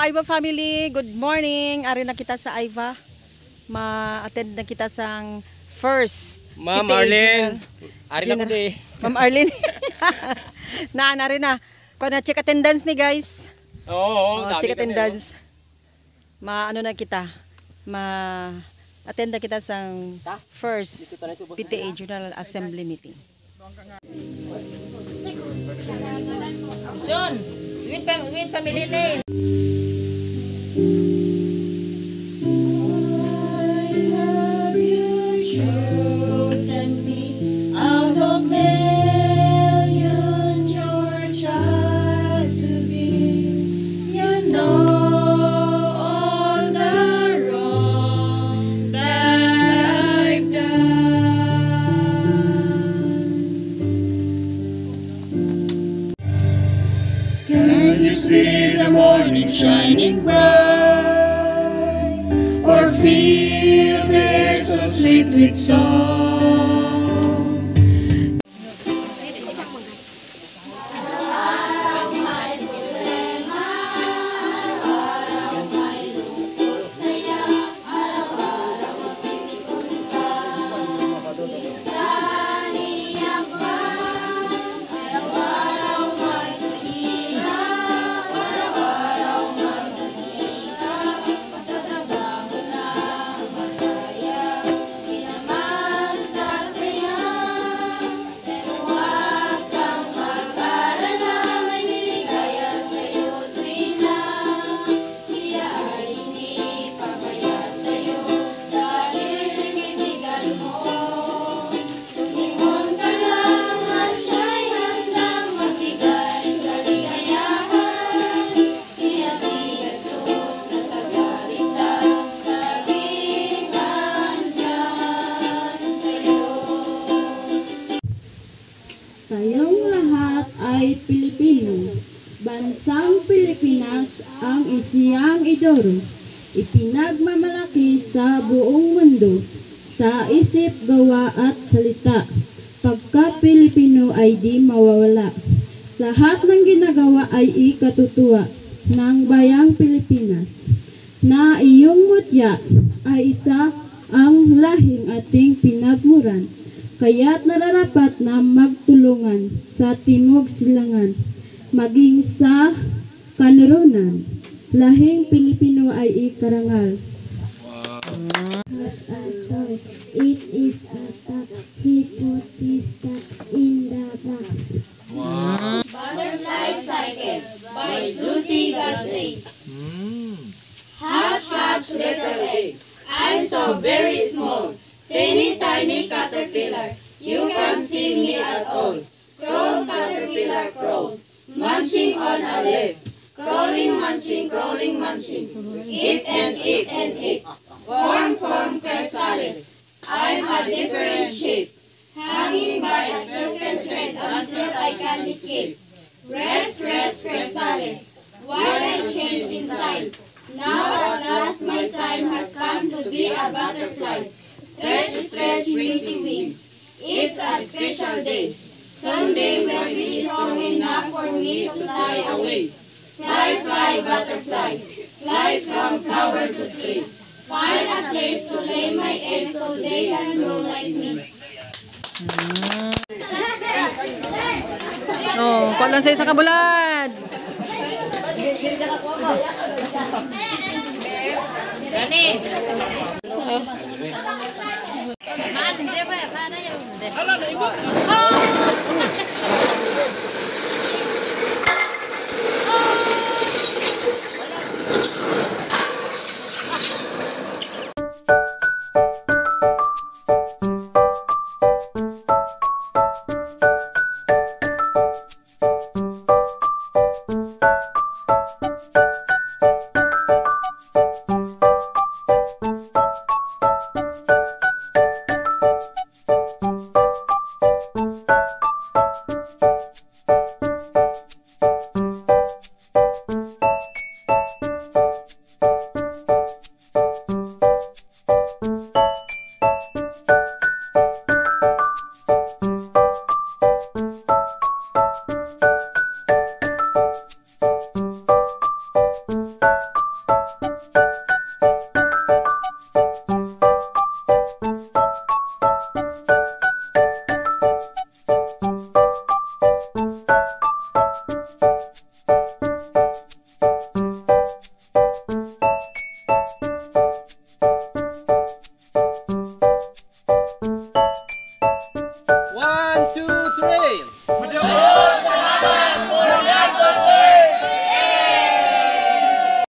Aiva family, good morning. Ari na kita sa Aiva. Ma-attend na kita sang first Ma'am Arlene. Ari na ko di. Ma'am Arlene. na rin na. Kung na check attendance ni guys. Oo, check attendance. Ano na kita. Attend na kita sang first PTA General Assembly meeting. Son, with family name. See the morning shining bright, or feel the air so sweet with song. Tayong lahat ay Pilipino. Bansang Pilipinas ang isiyang idoro. Ipinagmamalaki sa buong mundo, sa isip, gawa at salita. Pagka Pilipino ay di mawawala. Lahat ng ginagawa ay ikatutuwa ng bayang Pilipinas, na iyong mutya ay isa ang lahing ating pinagmuran. Kaya't nararapat na magtulungan sa Timog Silangan, maging sa kanluran. Lahing Pilipino ay ikarangal. As a toy, it is a top. He put his top in the box. Butterfly Cycle by Susie Gasley. Hatch, hatch, little egg. I'm so very small. Teeny tiny caterpillar, you can't see me at all. Crawl, caterpillar, crawl, munching on a leaf. Crawling, munching, eat and eat and eat. Form, chrysalis. I'm a different shape, hanging by a silken thread until I can escape. Rest, chrysalis, what I changed inside. Now at last my time has come to be a butterfly. Stretch, pretty wings. It's a special day. Someday will be strong enough for me to fly away. Fly, butterfly. Fly from flower to tree. Find a place to lay my eggs so they can grow like me. Oh, kuha lang sa isa kabulad. Gani. One, two, three.